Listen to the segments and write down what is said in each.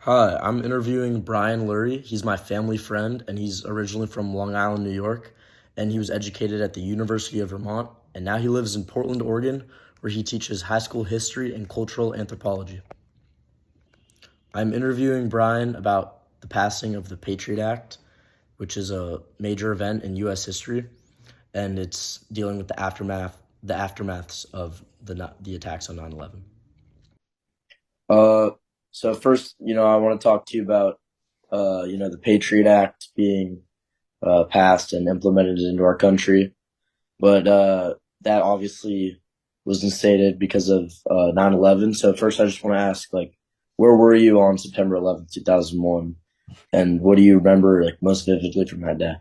Hi, I'm interviewing Brian Lurie. He's my family friend, and he's originally from Long Island, New York, and he was educated at the University of Vermont, and now he lives in Portland, Oregon, where he teaches high school history and cultural anthropology. I'm interviewing Brian about the passing of the Patriot Act, which is a major event in U.S. history, and it's dealing with the aftermaths of the attacks on 9/11. Uh, so first, I want to talk to you about, the Patriot Act being passed and implemented into our country. But that obviously was instated because of 9/11. So first, I just want to ask, like, where were you on September 11th, 2001? And what do you remember, like, most vividly from that day?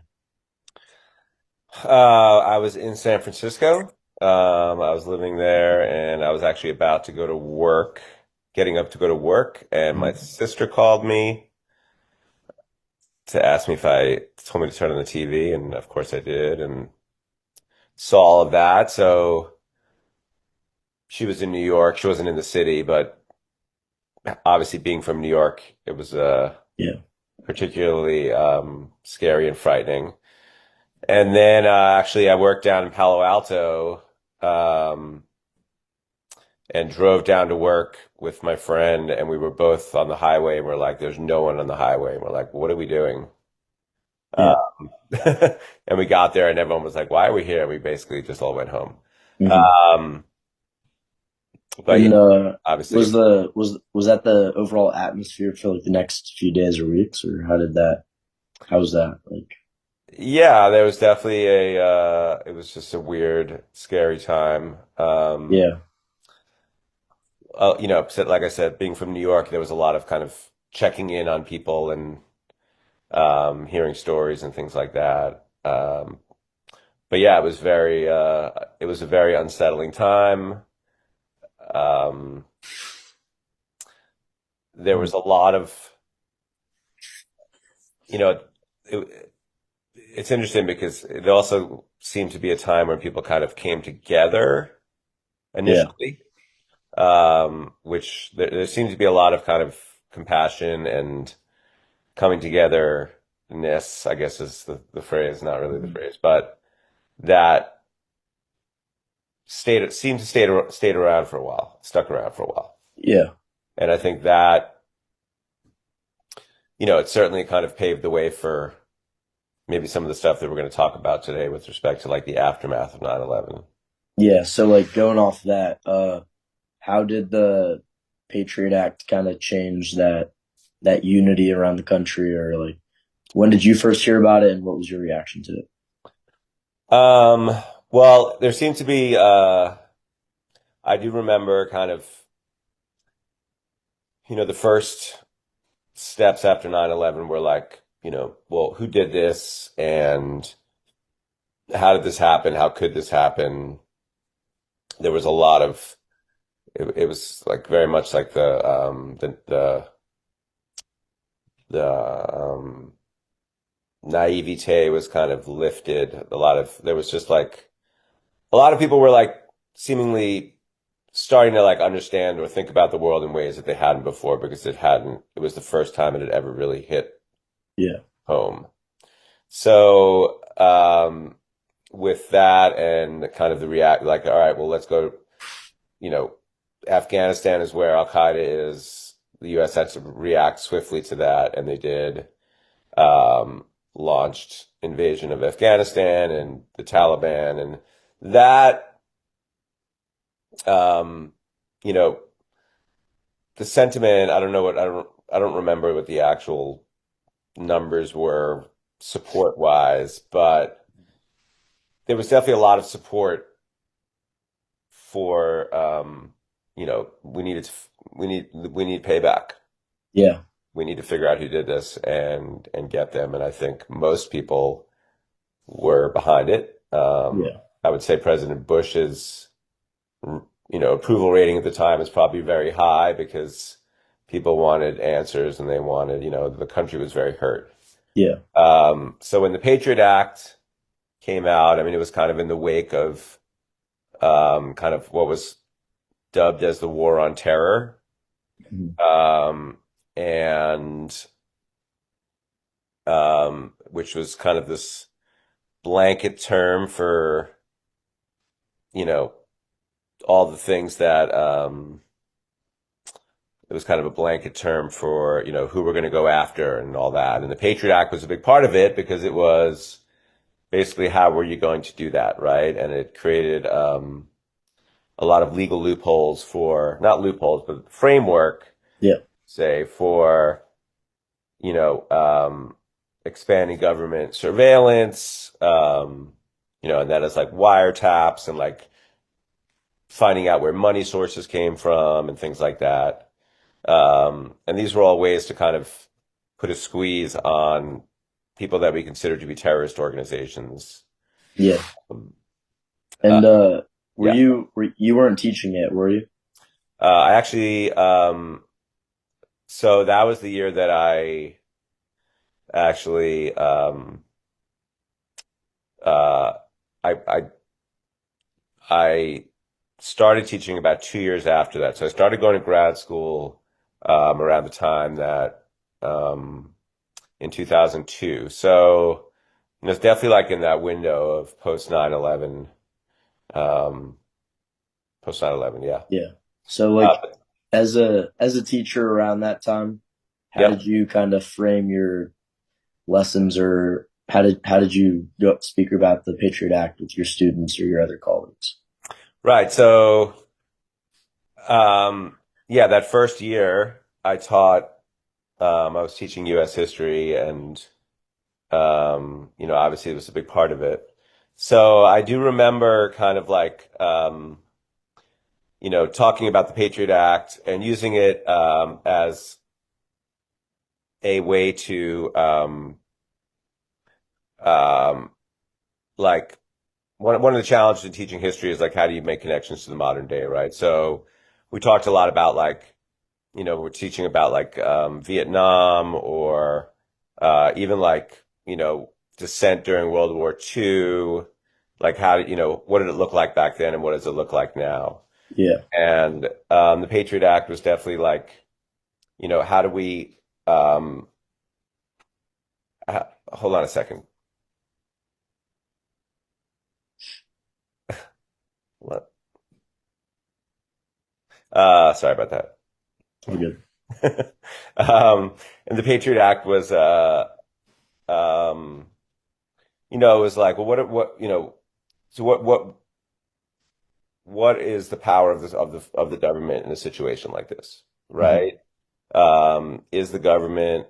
I was in San Francisco. I was living there and I was actually about to go to work, getting up to go to work, and my Mhm. sister called me to ask me if I told me to turn on the TV, and of course I did and saw all of that. So she was in New York. She wasn't in the city, but obviously being from New York, it was Yeah. particularly scary and frightening. And then actually I worked down in Palo Alto. Um, and drove down to work with my friend, and we were both on the highway, and we're like, there's no one on the highway, and we're like, what are we doing? Yeah. Um, and we got there and everyone was like, why are we here? We basically just all went home. Hmm. Um, but yeah, And obviously, was that the overall atmosphere for like the next few days or weeks, or how was that like? yeah, there was definitely it was just a weird, scary time. Yeah. Like I said, being from New York, there was a lot of kind of checking in on people and hearing stories and things like that. But yeah, it was a very unsettling time. Um, there was a lot of, you know, it's interesting because it also seemed to be a time where people kind of came together Yeah. initially, which there seemed to be a lot of kind of compassion and coming togetherness, I guess is the phrase, not really the Mhm. phrase, but that seemed to stayed around for a while, stuck around for a while. Yeah. And I think that, it certainly kind of paved the way for maybe some of the stuff that we're going to talk about today with respect to like the aftermath of 9/11. Yeah. So like going off that, how did the Patriot Act kind of change that unity around the country, or like when did you first hear about it and what was your reaction to it? Um, well, there seemed to be, I do remember kind of, the first steps after 9/11 were like, well, who did this and how did this happen? How could this happen? There was a lot of, it was like very much like the naivete was kind of lifted. There was just like, a lot of people were like seemingly starting to like understand or think about the world in ways that they hadn't before because it was the first time it had ever really hit Yeah. home. So, with that and kind of the react, like, all right, well, let's go, you know, Afghanistan is where Al Qaeda is. The US had to react swiftly to that, and they did. Launched invasion of Afghanistan and the Taliban, and that, um, you know, the sentiment. I don't remember what the actual numbers were support wise, but there was definitely a lot of support for, we need payback. Yeah. We need to figure out who did this and get them. And I think most people were behind it. Yeah. I would say President Bush's, approval rating at the time is probably very high because people wanted answers and they wanted, the country was very hurt. Yeah. So when the Patriot Act came out, I mean, it was kind of in the wake of kind of what was dubbed as the War on Terror. Mhm. Um, and and which was kind of this blanket term for, you know, all the things that it was kind of a blanket term for, who we're going to go after and all that. And the Patriot Act was a big part of it because it was basically how were you going to do that, right? And it created a lot of legal loopholes for, not loopholes, but framework, Yeah. say, for, you know, expanding government surveillance, and that is like wiretaps and like finding out where money sources came from and things like that. And these were all ways to kind of put a squeeze on people that we consider to be terrorist organizations. Yeah. Um, And yeah. you weren't teaching it, were you? I actually, so that was the year that I actually, uh, I I started teaching about 2 years after that. So I started going to grad school around the time that in 2002. So it's definitely like in that window of post 9/11, um, post 9/11. Yeah. Yeah. So Uh, like as a teacher around that time, how yeah. did you kind of frame your lessons, or how did you speak about the Patriot Act with your students or your other colleagues? Right. So, yeah, that first year I taught, I was teaching U.S. history and, obviously it was a big part of it. So I do remember kind of like, talking about the Patriot Act and using it as a way to um, like one of the challenges in teaching history is like how do you make connections to the modern day, right? So we talked a lot about like we're teaching about like Vietnam or even like dissent during World War II, like what did it look like back then and what does it look like now? Yeah. And the Patriot Act was definitely like how do we hold on a second. What? Sorry about that. All good. And the Patriot Act was, um, it was like, well, so what is the power of the government in a situation like this, Hmm. right? Is the government,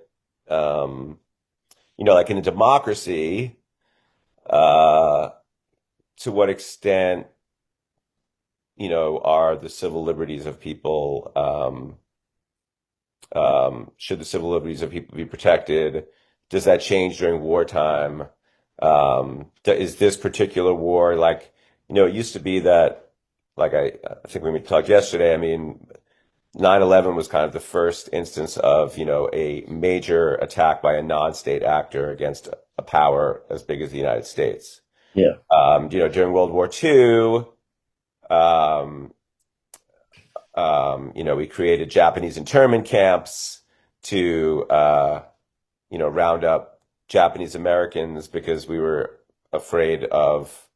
like in a democracy, uh, to what extent, are the civil liberties of people, should the civil liberties of people be protected? Does that change during wartime? Is this particular war like, it used to be that, like I think when we talked yesterday, I mean, 9/11 was kind of the first instance of, a major attack by a non-state actor against a power as big as the United States. Yeah. During World War II, um, we created Japanese internment camps to, round up Japanese Americans because we were afraid of,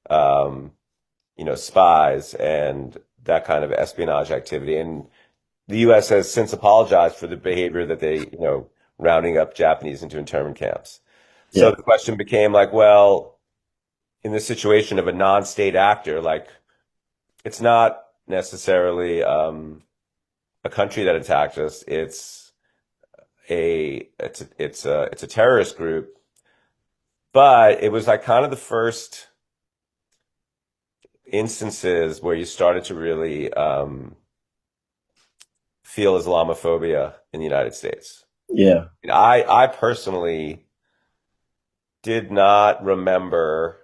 um, spies and that kind of espionage activity. And the U.S. has since apologized for the behavior that they, rounding up Japanese into internment camps. So Yeah. the question became like, well, in the situation of a non-state actor, like it's not necessarily a country that attacked us. It's a terrorist group, but it was like kind of the first instances where you started to really feel Islamophobia in the United States. Yeah. And I personally did not remember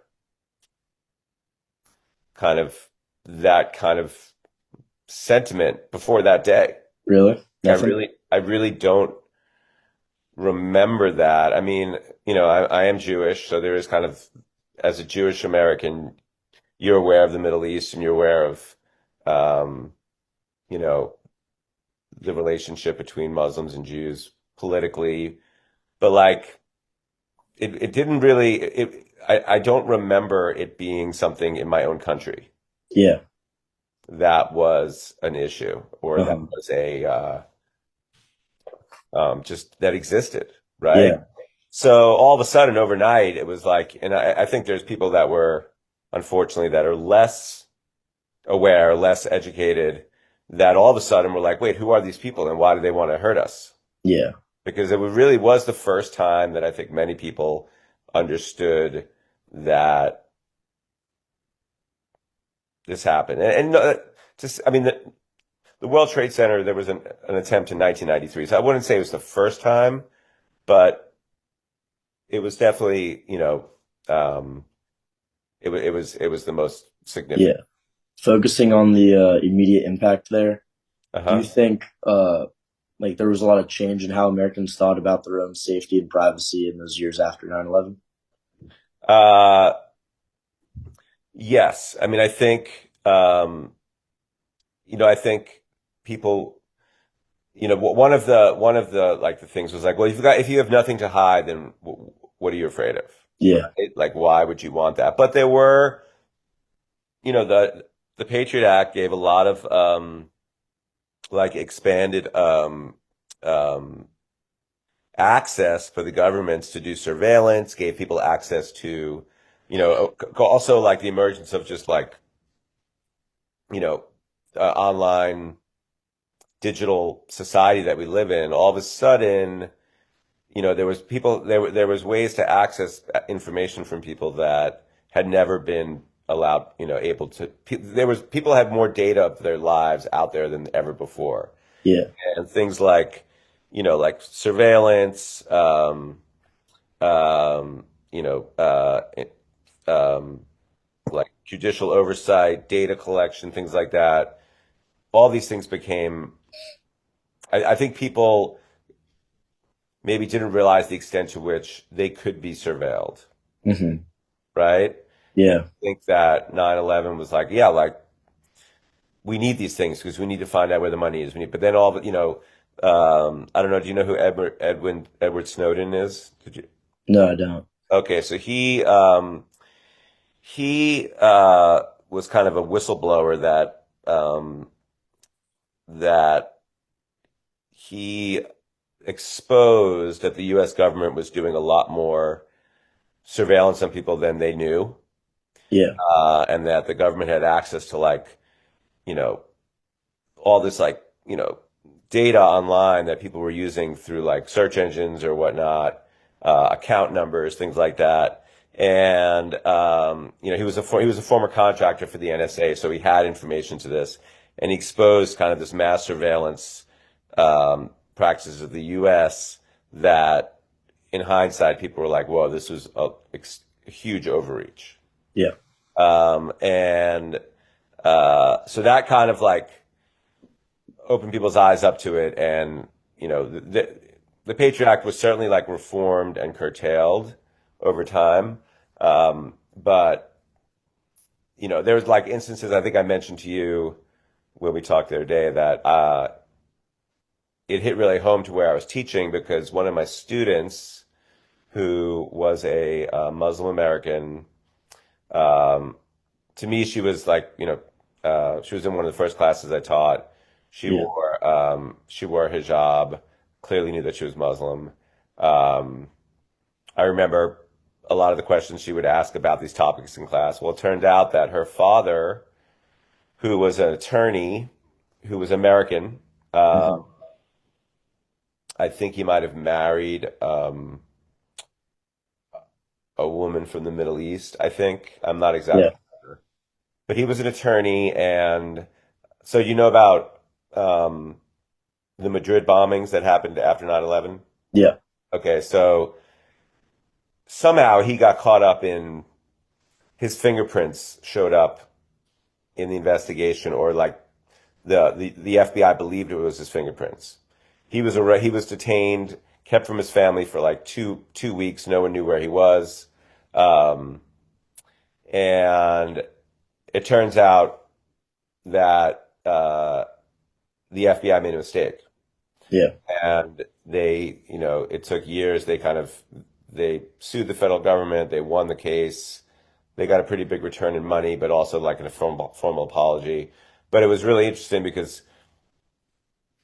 kind of that kind of sentiment before that day. Really? I Nothing? really don't remember that. I mean, I am Jewish, so there is kind of, as a Jewish American, you're aware of the Middle East and you're aware of, um, you know, the relationship between Muslims and Jews politically, but like it didn't really I don't remember it being something in my own country Yeah. that was an issue or that Uh-huh. was a just that existed, right? Yeah. So all of a sudden overnight it was like, and I think there's people that were unfortunately that are less aware, less educated, that all of a sudden were like, wait, who are these people and why do they want to hurt us? Yeah. Because it really was the first time that I think many people understood that this happened. Just, I mean, the World Trade Center, there was an attempt in 1993. So I wouldn't say it was the first time, but it was definitely, it was the most significant. Yeah. Focusing on the immediate impact there, do you Uh-huh. think like there was a lot of change in how Americans thought about their own safety and privacy in those years after 9/11? Uh, yes. I mean, I think, I think people, one of the like the things was like, well, if you have nothing to hide, then what are you afraid of? Yeah. Right? Like, why would you want that? But there were, the Patriot Act gave a lot of like expanded um, access for the governments to do surveillance, gave people access to, also like the emergence of just like, you know, online digital society that we live in. All of a sudden, there was ways to access information from people that had never been allowed, able to. People had more data of their lives out there than ever before, Yeah. and things like, like surveillance, um, you know, uh, um, like judicial oversight, data collection, things like that. All these things became. I think people maybe didn't realize the extent to which they could be surveilled, Hmm. right? And Yeah. I think that 9/11 was like, yeah, like we need these things because we need to find out where the money is. But then all the, I don't know. Do you know who Edward Snowden is? Did you? No, I don't. Okay, so he was kind of a whistleblower that he exposed that the U.S. government was doing a lot more surveillance on people than they knew, Yeah. and that the government had access to like, you know, all this like, data online that people were using through like search engines or whatnot, account numbers, things like that. And he was a former contractor for the NSA, so he had information to this, and he exposed kind of this mass surveillance practices of the U.S. that, in hindsight, people were like, "Whoa, this was a huge overreach." Yeah. And so that kind of like opened people's eyes up to it, and the Patriot Act was certainly like reformed and curtailed over time, but there was like instances I think I mentioned to you when we talked the other day that it hit really home to where I was teaching because one of my students who was a Muslim American. Um, to me, she was like, she was in one of the first classes I taught. Yeah. She wore a hijab, clearly knew that she was Muslim. Um, I remember a lot of the questions she would ask about these topics in class. Well, it turned out that her father, who was an attorney, who was American, Hmm. I think he might have married a woman from the Middle East. I think I'm not Yeah. exactly sure, but he was an attorney, and so you know about um, the Madrid bombings that happened after 9/11? Yeah. Okay, so somehow he got caught up in his fingerprints showed up in the investigation, or like the FBI believed it was his fingerprints. He was detained, kept from his family for like two weeks. No one knew where he was, um, and it turns out that the FBI made a mistake. Yeah. And it took years. They sued the federal government. They won the case. They got a pretty big return in money, but also like in a formal apology. But it was really interesting because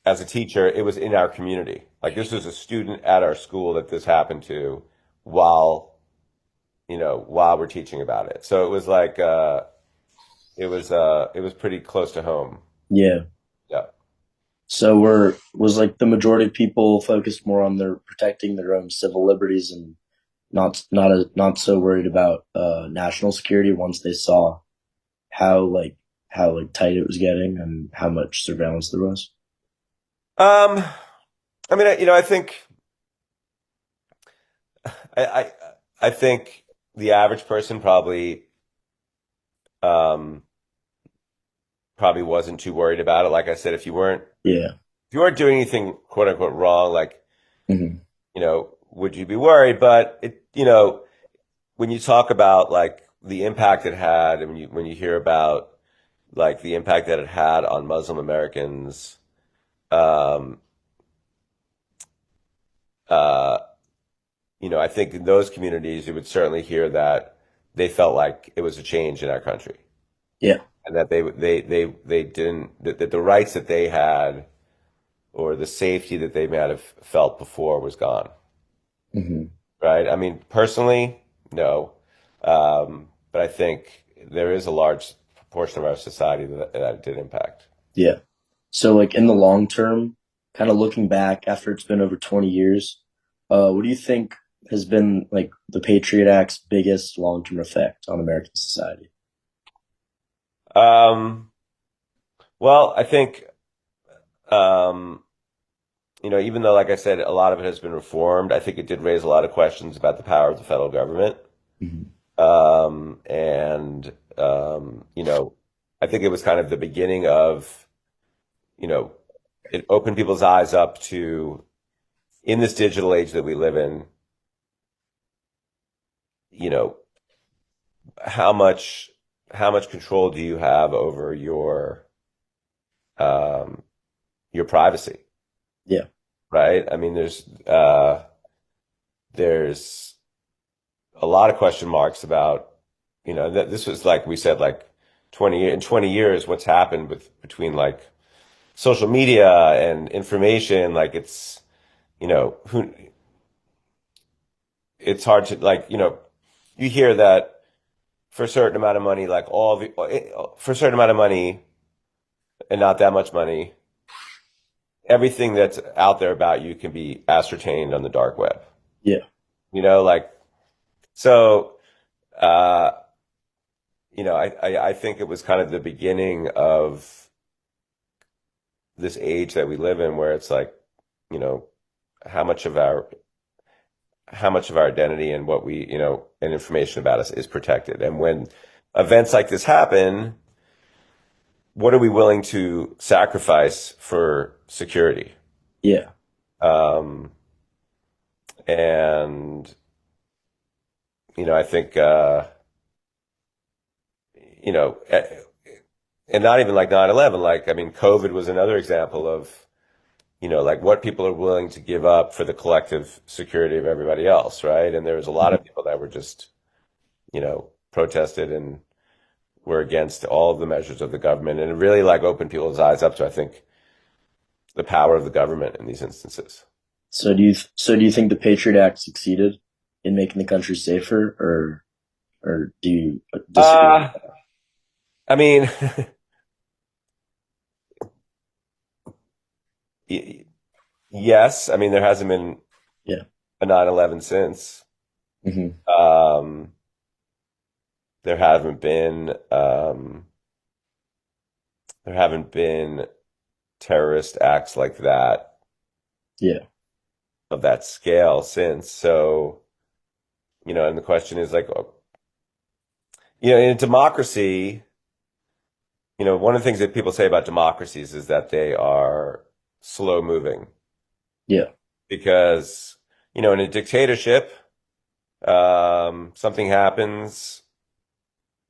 as a teacher, it was in our community. Like this was a student at our school that this happened to while, while we're teaching about it. So it was like, it was pretty close to home. Yeah. Yeah. So was like the majority of people focused more on their protecting their own civil liberties and not so worried about national security once they saw how like tight it was getting and how much surveillance there was. Um, I mean, I think, I, I, I think the average person um, probably wasn't too worried about it. Like I said, Yeah. if you weren't doing anything quote unquote wrong, like, Hmm. would you be worried? But when you talk about like the impact it had, and when you hear about like the impact that it had on Muslim Americans, um, uh, I think in those communities, you would certainly hear that they felt like it was a change in our country, Yeah. and that they didn't that the rights that they had or the safety that they might have felt before was gone. Hmm. Right? I mean, personally, no, but I think there is a large proportion of our society that it did impact. Yeah. So like in the long term, kind of looking back after it's been over 20 years, what do you think has been like the Patriot Act's biggest long term effect on American society? Um, well, I think um, even though, like I said, a lot of it has been reformed, I think it did raise a lot of questions about the power of the federal government. Hmm. And I think it was kind of the beginning of, you know, it opened people's eyes up to, in this digital age that we live in, you know, how much how much control do you have over um, your privacy, Yeah. right? I mean, there's a lot of question marks about, that this was like we said, like 20 years, what's happened between like social media and information, like who it's hard to like, you hear that for a certain amount of money, like for a certain amount of money and not that much money, everything that's out there about you can be ascertained on the dark web. Yeah. Like so uh I think it was kind of the beginning of this age that we live in where it's like, you know, how much of our how much of our identity and what we, and information about us is protected. And when events like this happen, what are we willing to sacrifice for security? Yeah. Um, and I think you know, eh, and not even like 9/11, like I mean, COVID was another example of, like what people are willing to give up for the collective security of everybody else, right? And there was a lot of Mhm. people that were just, protested and were against all of the measures of the government, and it really like opened people's eyes up to, I think, the power of the government in these instances. So do you think the Patriot Act succeeded in making the country safer, or do you disagree? Uh, I mean, y- yes. I mean, there hasn't been Yeah. a 9/11 since. Hmm. Um, there haven't been there haven't been terrorist acts like that Yeah. of that scale since. So, and the question is like, in a democracy, one of the things that people say about democracies is that they are slow moving Yeah. because, in a dictatorship, something happens,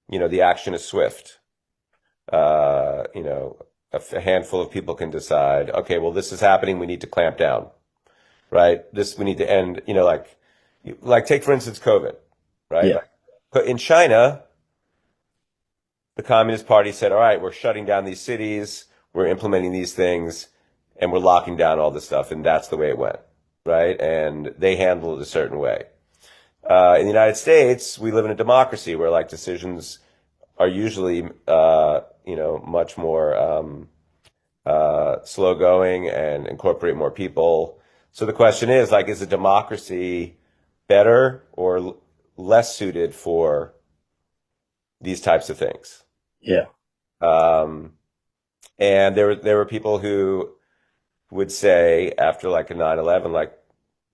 the action is swift. A handful of people can decide, okay, well, this is happening. We need to clamp down. right? We need to end, like take for instance COVID, right? Yeah. Like in China, the Communist Party said, all right, we're shutting down these cities, we're implementing these things, and we're locking down all this stuff, and that's the way it went, right? And they handled it a certain way. In the United States, we live in a democracy where like decisions are usually, much more slow going and incorporate more people. So the question is like, is a democracy better or less suited for these types of things? Yeah. Um, and there were people who would say after like a 9/11, like,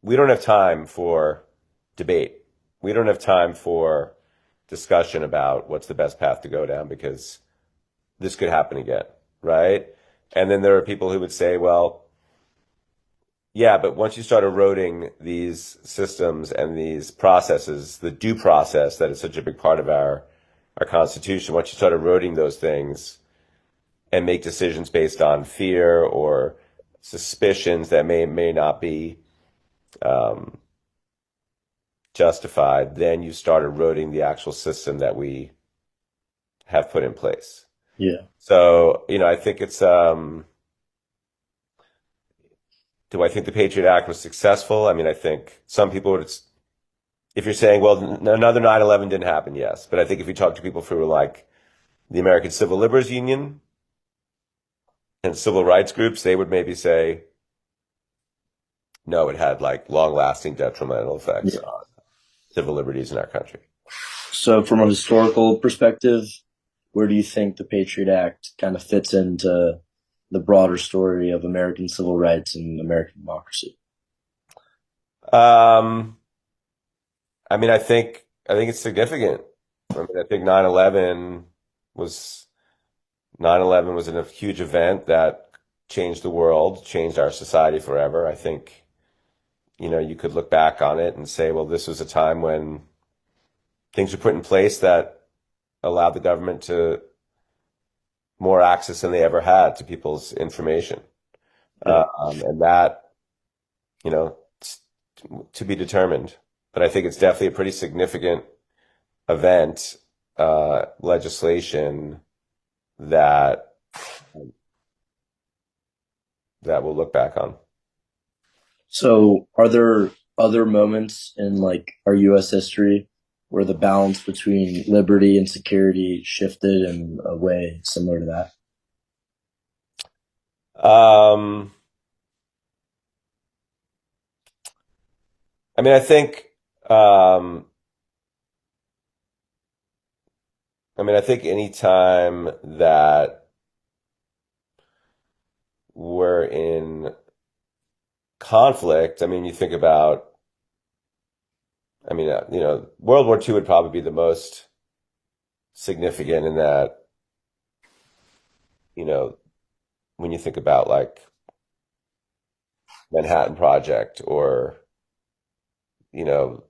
we don't have time for debate. We don't have time for discussion about what's the best path to go down because this could happen again, right? And then there are people who would say, well, yeah, but once you start eroding these systems and these processes, the due process that is such a big part of our Constitution, once you start eroding those things and make decisions based on fear or suspicions that may not be um, justified, then you start eroding the actual system that we have put in place. Yeah. So, I think do I think the Patriot Act was successful? I mean, I think some people would, if you're saying, well, another 9/11 didn't happen, yes. But I think if you talk to people who were like the American Civil Liberties Union and civil rights groups, they would maybe say, no, it had like long-lasting detrimental effects Yeah. on civil liberties in our country. So from a historical perspective, where do you think the Patriot Act kind of fits into the broader story of American civil rights and American democracy? Um, I mean, I think it's significant. I mean, I think 9/11 was a huge event that changed the world, changed our society forever. I think, you could look back on it and say, well, this was a time when things were put in place that allowed the government to more access than they ever had to people's information. Yeah. And that, it's to be determined. But I think it's definitely a pretty significant event, legislation that we'll look back on. So are there other moments in like our US history where the balance between liberty and security shifted in a way similar to that? Um, I mean, um, I think any time that we're in conflict, I mean, you think about, World War II would probably be the most significant in that, you know, when you think about like Manhattan Project or, you know,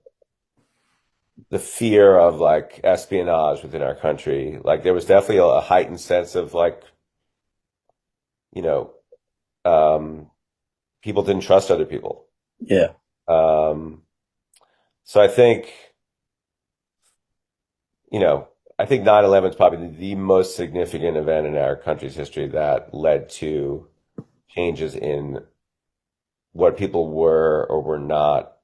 the fear of like espionage within our country, like there was definitely a heightened sense of like, you know, um, people didn't trust other people. Yeah. Um, so you know, I think 9/11 is probably the most significant event in our country's history that led to changes in what people were or were not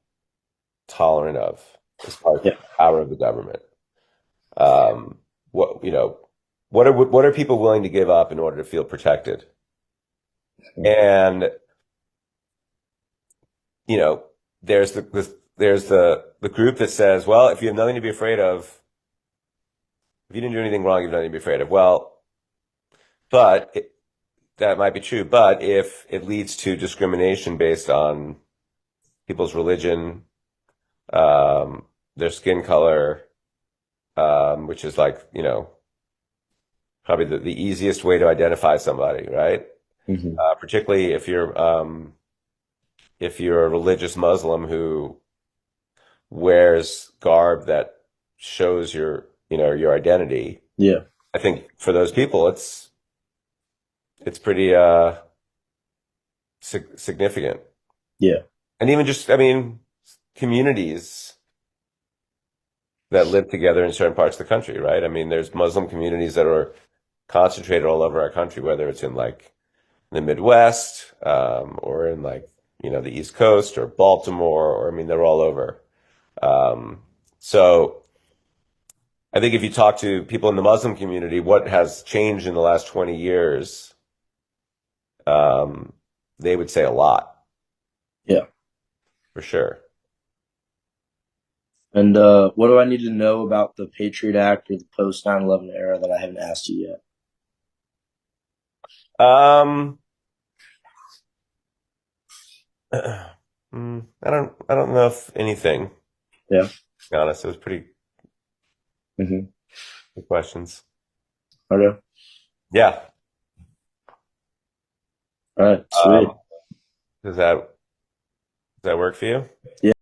tolerant of as far as the Yeah. power of the government. Um, what, you know, what are people willing to give up in order to feel protected? And, there's the group that says, well, if you have nothing to be afraid of, if you didn't do anything wrong, you have nothing to be afraid of. Well, that might be true. But if it leads to discrimination based on people's religion, their skin color, which is like, probably the easiest way to identify somebody, right? Hmm. Particularly if you're a religious Muslim who wears garb that shows your identity. Yeah. I think for those people, it's pretty significant. Yeah. And even just, I mean, communities that live together in certain parts of the country, right? I mean, there's Muslim communities that are concentrated all over our country, whether it's in like the Midwest, or in like, the East Coast or Baltimore, or I mean, they're all over. Um, so I think if you talk to people in the Muslim community, what has changed in the last 20 years, um, they would say a lot, Yeah. for sure. And what do I need to know about the Patriot Act or the post 9/11 era that I haven't asked you yet? Um, I don't know if anything, to Yeah. be honest. It was pretty Mm-hmm. good questions. Okay. Yeah. All right. Sweet. Um, does that work for you? Yeah.